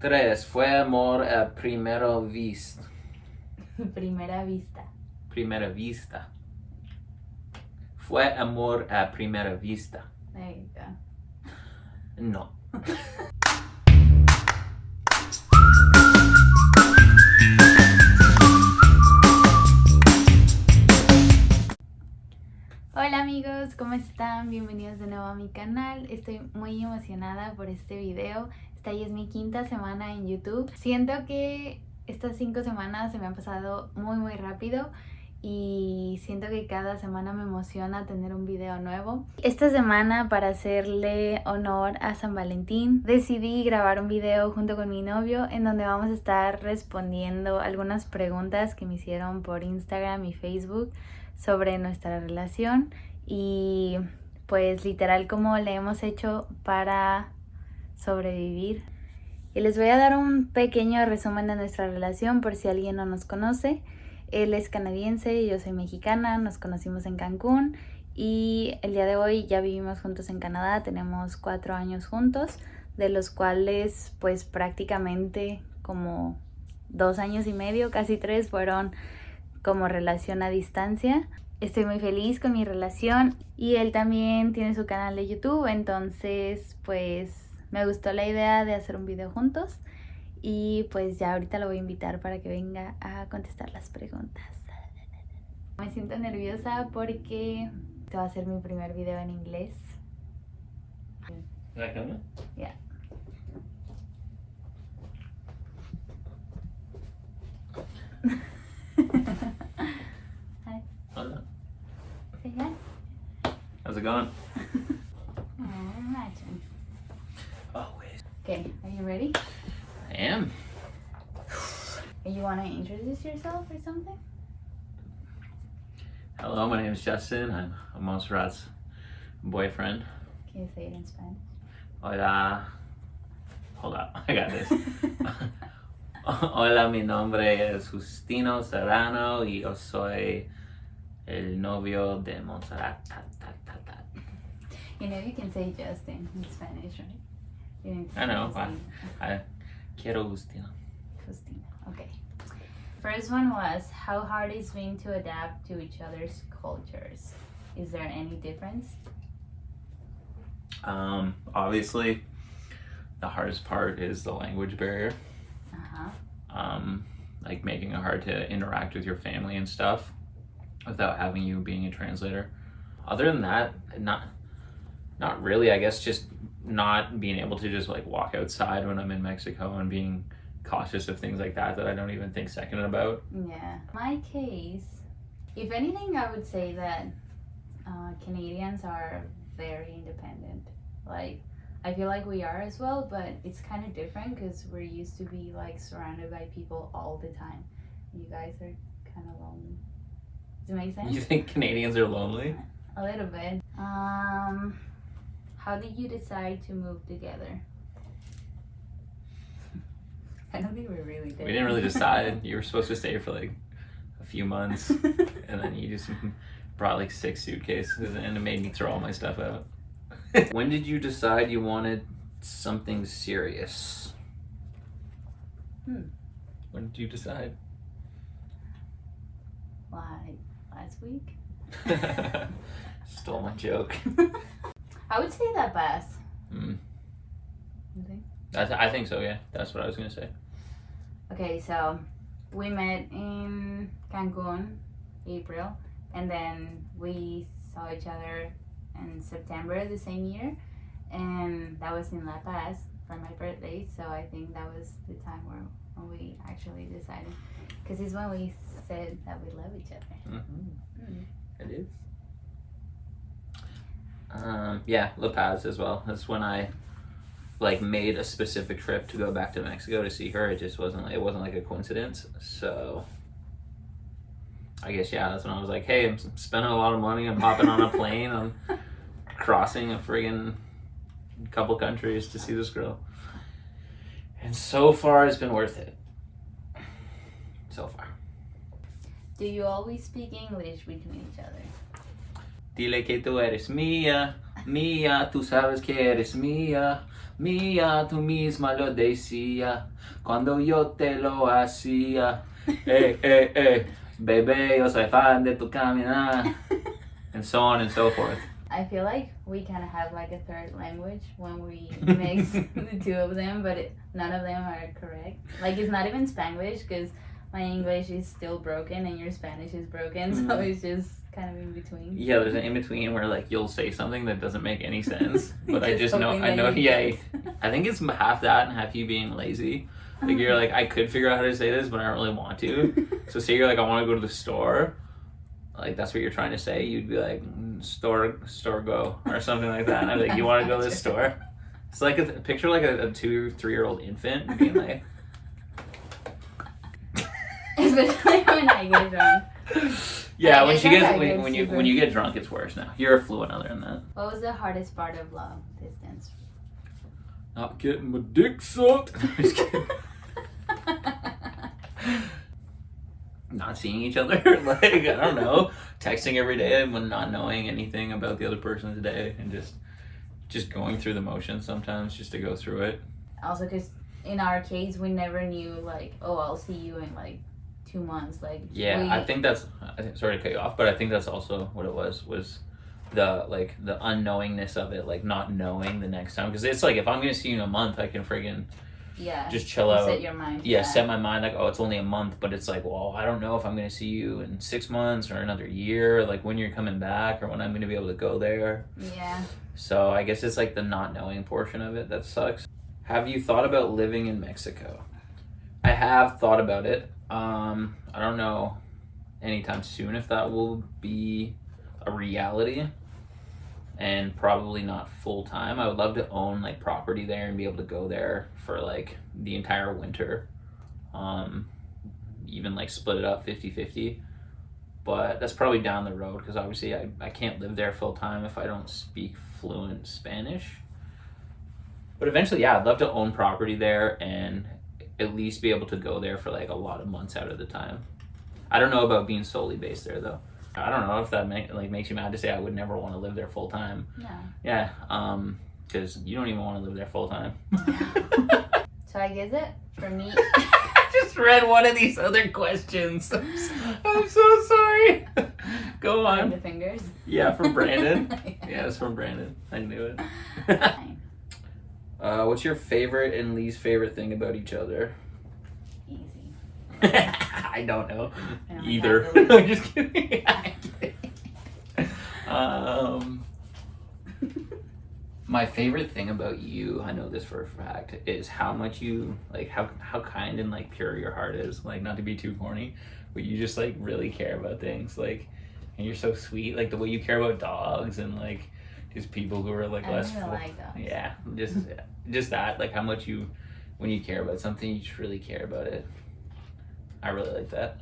3. Fue amor a primera vista. Primera vista. Primera vista. Fue amor a primera vista. There you go. No. Hola amigos, ¿cómo están? Bienvenidos de nuevo a mi canal. Estoy muy emocionada por este video. Esta ya es mi quinta semana en YouTube. Siento que estas 5 semanas se me han pasado muy rápido y siento que cada semana me emociona tener un video nuevo. Esta semana, para hacerle honor a San Valentín, decidí grabar un video junto con mi novio en donde vamos a estar respondiendo algunas preguntas que me hicieron por Instagram y Facebook sobre nuestra relación y pues literal como le hemos hecho para sobrevivir. Y les voy a dar un pequeño resumen de nuestra relación por si alguien no nos conoce. Él es canadiense, yo soy mexicana, nos conocimos en Cancún y el día de hoy ya vivimos juntos en Canadá, tenemos 4 años juntos, de los cuales pues prácticamente como 2 años y medio, casi 3 fueron como relación a distancia. Estoy muy feliz con mi relación y él también tiene su canal de YouTube, entonces pues me gustó la idea de hacer un video juntos y pues ya ahorita lo voy a invitar para que venga a contestar las preguntas. Me siento nerviosa porque este va a ser mi primer video en inglés. ¿La cámara? Yeah. Hi. Hola. Say hi. How's it going? Oh, imagine. Always. Okay, are you ready? I am. You want to introduce yourself or something? Hello, my name is Justin. I'm Montserrat's boyfriend. Can you say it in Spanish? Hola. Hold up, I got this. Hola, mi nombre es Justino Serrano y yo soy el novio de Montserrat. You know you can say Justin in Spanish, right? You need to I know. say I quiero Justino. Justina. Okay. First one was, how hard it's been to adapt to each other's cultures. Is there any difference? Obviously, the hardest part is the language barrier. Like making it hard to interact with your family and stuff without having you being a translator. Other than that, not really. I guess just not being able to just like walk outside when I'm in Mexico and being cautious of things like that I don't even think second about. Yeah. My case, if anything, I would say that Canadians are very independent. Like, I feel like we are as well, but it's kind of different because we're used to be like surrounded by people all the time. You guys are kind of lonely. Does it make sense? You think Canadians are lonely? A little bit. How did you decide to move together? I don't think we really did. We didn't really decide. You were supposed to stay for like a few months, and then you just brought like 6 suitcases, and it made me throw all my stuff out. When did you decide you wanted something serious? When did you decide? Like last week? Stole my joke. I would say that fast. You think? I think so, yeah. That's what I was gonna say. Okay, so we met in Cancun, April, and then we saw each other in September the same year, and that was in La Paz for my birthday, so I think that was the time when we actually decided, because it's when we said that we love each other. It is. Yeah, La Paz as well. That's when I like made a specific trip to go back to Mexico to see her. It just wasn't like a coincidence. So I guess, yeah, that's when I was like, hey, I'm spending a lot of money. I'm hopping on a plane. I'm crossing a friggin' couple countries to see this girl. And so far, it's been worth it. So far. Do you always speak English between each other? Dile que tú eres mía. Mía, tú sabes que eres mía. Mía, tú misma lo decía cuando yo te lo hacía. Bebé, yo soy fan de tu caminar. And so on and so forth. I feel like we kind of have like a third language when we mix the two of them, but none of them are correct. Like it's not even Spanglish because my English is still broken and your Spanish is broken, so it's just kind of in between. Yeah, there's an in between where like you'll say something that doesn't make any sense, but I Just just know hoping I that know you yeah. get it. I think it's half that and half you being lazy. Like you're like I could figure out how to say this, but I don't really want to. So say you're like I want to go to the store. Like that's what you're trying to say, you'd be like store go or something like that. And I'm like, you want to go to the store? It's like a picture like a 2 or 3-year-old infant being like, Especially when I get drunk. yeah. I When get she drunk, gets I get when super- you get drunk, it's worse now. You're a fluent other than that. What was the hardest part of long distance? Not getting my dick sucked. I'm just kidding. Not seeing each other, like I don't know, texting every day when not knowing anything about the other person's day and just going through the motions sometimes just to go through it. Also, because in our case, we never knew like, oh, I'll see you in like 2 months. Like Yeah, I think that's. Sorry to cut you off, but I think that's also what it was the like the unknowingness of it, like not knowing the next time. Because it's like if I'm gonna see you in a month, I can friggin' yeah, just chill you out. set your mind. Yeah, set my mind like, oh, it's only a month, but it's like, well, I don't know if I'm gonna see you in 6 months or another year, like when you're coming back or when I'm gonna be able to go there. Yeah. So I guess it's like the not knowing portion of it that sucks. Have you thought about living in Mexico? I have thought about it. I don't know anytime soon if that will be a reality, and probably not full time. I would love to own like property there and be able to go there for like the entire winter. Even like split it up 50-50. But that's probably down the road because obviously I can't live there full time if I don't speak fluent Spanish. But eventually, yeah, I'd love to own property there and at least be able to go there for like a lot of months out of the time. I don't know about being solely based there though. I don't know if that makes you mad to say I would never want to live there full time. No. Yeah, because you don't even want to live there full time. So I guess it for me. I just read one of these other questions. I'm so sorry. Go Like on. the fingers. Yeah, from Brandon. Yeah, it's from Brandon. I knew it. Fine. What's your favorite and least favorite thing about each other? Easy. I don't know I don't either. have to. I'm just kidding. My favorite thing about you, I know this for a fact, is how much you like how kind and like pure your heart is. Like not to be too corny, but you just like really care about things. Like, and you're so sweet. Like the way you care about dogs and like just people who are like I less. don't even like dogs. Yeah, just that. Like how much you, when you care about something, you just really care about it. I really like that.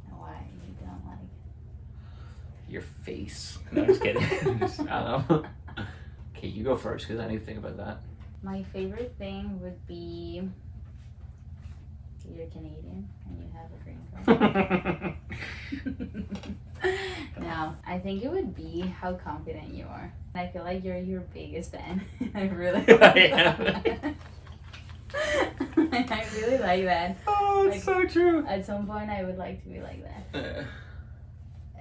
Why you don't like? Your face. No, I'm just kidding. I don't know. Okay, you go first because I need to think about that. My favorite thing would be you're Canadian and you have a green card. No, I think it would be how confident you are. I feel like you're your biggest fan. I really I am. I really like that. Oh, it's Like, so true. At some point, I would like to be like that.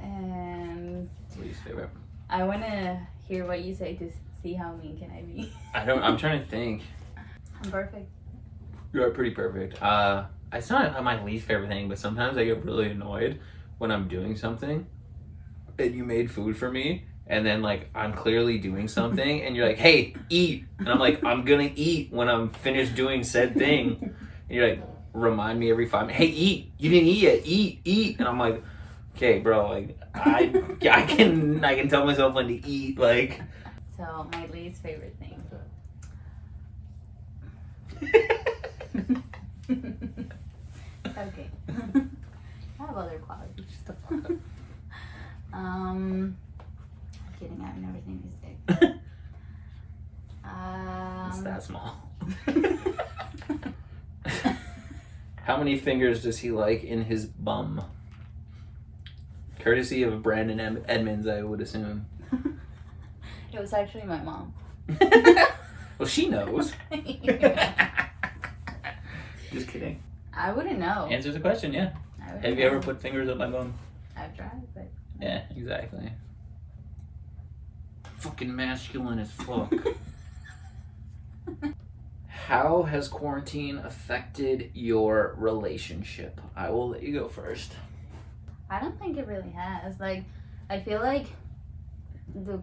And Least favorite. I want to hear what you say to see how mean can I be. I'm trying to think. I'm perfect. You are pretty perfect. It's not my least favorite thing, but sometimes I get really annoyed when I'm doing something and you made food for me and then like I'm clearly doing something and you're like, hey, eat. And I'm like, I'm gonna eat when I'm finished doing said thing. And you're like, remind me every 5 minutes, hey, eat. You didn't eat yet. Eat. And I'm like, okay, bro, like I can tell myself when to eat, like. So my least favorite thing. Okay. I have other qualities. Just the fuck up. I'm kidding, I've never seen his dick. It's that small. How many fingers does he like in his bum? Courtesy of Brandon Edmonds, I would assume. It was actually my mom. Well, she knows. Just kidding. I wouldn't know. Answers the question, yeah. Have you ever put fingers up my bum? I've tried, but... Yeah, exactly. Fucking masculine as fuck. How has quarantine affected your relationship? I will let you go first. I don't think it really has. Like, I feel like the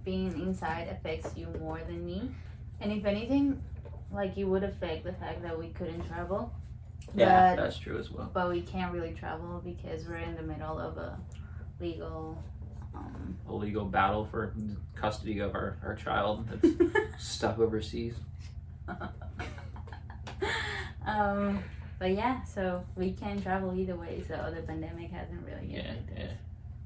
being inside affects you more than me. And if anything, like, it would affect the fact that we couldn't travel. Yeah, that's true as well. But we can't really travel because we're in the middle of a legal battle for custody of our child that's stuck overseas. But yeah, so we can't travel either way, so the pandemic hasn't really affected us,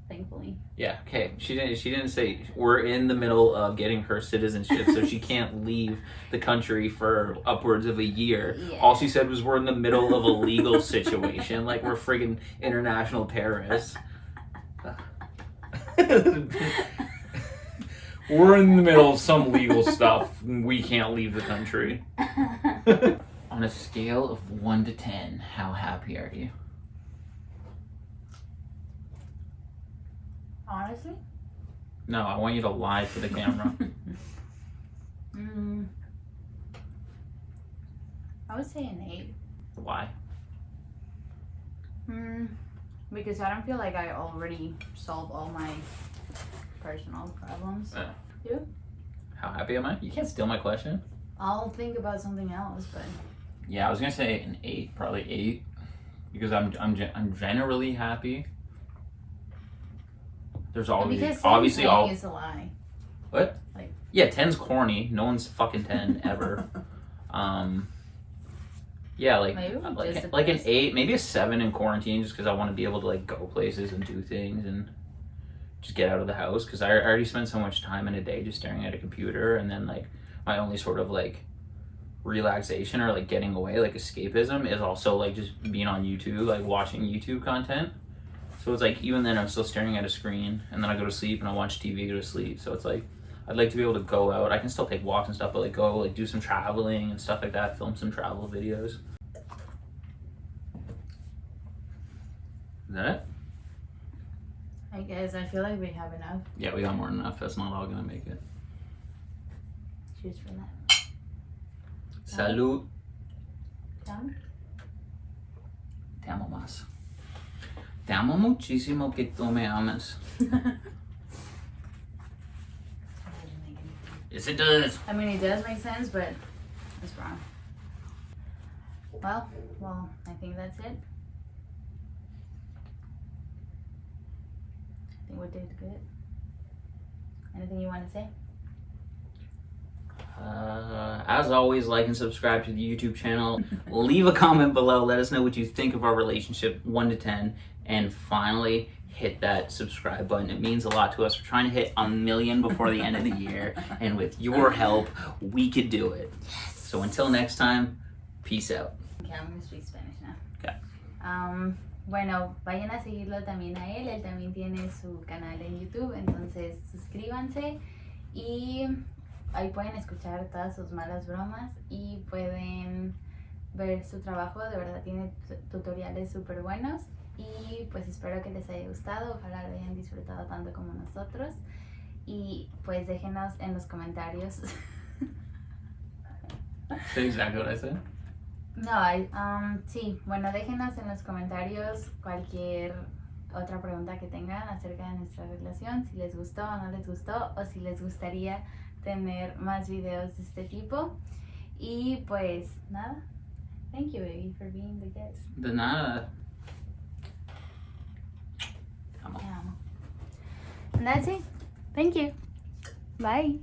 thankfully. Yeah, okay. She didn't say we're in the middle of getting her citizenship, so she can't leave the country for upwards of a year. Yeah. All she said was we're in the middle of a legal situation, like we're friggin' international terrorists. We're in the middle of some legal stuff. We can't leave the country. On a scale of 1 to 10, how happy are you? Honestly? No, I want you to lie for the camera. I would say an 8. Why? Because I don't feel like I already solved all my personal problems. You? How happy am I? You can't steal my question. I'll think about something else, but... Yeah, I was gonna say an 8, probably 8, because I'm generally happy. There's always because obviously all. is a lie. What? Like... Yeah, 10's corny. No one's fucking 10 ever. Yeah, like an 8, maybe a 7 in quarantine, just because I want to be able to like go places and do things and just get out of the house. Because I already spend so much time in a day just staring at a computer, and then like my only sort of like relaxation or like getting away, like escapism, is also like just being on YouTube, like watching YouTube content. So it's like even then I'm still staring at a screen, and then I go to sleep and I watch TV, go to sleep. So it's like I'd like to be able to go out. I can still take walks and stuff, but like go like do some traveling and stuff like that, film some travel videos. Is that it? I guess I feel like we have enough. Yeah, we got more than enough. That's not all gonna make it. Cheers for that. Salud. Come. Te amo más. Te amo muchísimo que tú me amas. Yes, it does. I mean, it does make sense, but it's wrong. Well, I think that's it. I think we did good. Anything you want to say? As always, like and subscribe to the YouTube channel. Leave a comment below. Let us know what you think of our relationship, 1 to 10. And finally, hit that subscribe button. It means a lot to us. We're trying to hit 1 million before the end of the year. And with your help, we could do it. Yes. So until next time, peace out. Okay, I'm going to speak Spanish now. Okay. Bueno, vayan a seguirlo también a él. Él también tiene su canal en YouTube. Entonces, suscríbanse. Y ahí pueden escuchar todas sus malas bromas y pueden ver su trabajo. De verdad tiene tutoriales súper buenos. Y pues espero que les haya gustado. Ojalá lo hayan disfrutado tanto como nosotros. Y pues déjenos en los comentarios. Say exactly what I said. No, sí, bueno, déjenos en los comentarios cualquier otra pregunta que tengan acerca de nuestra relación, si les gustó o no les gustó, o si les gustaría tener más videos de este tipo. Y pues nada, thank you baby for being the guest. De nada. And that's it. Thank you. Bye.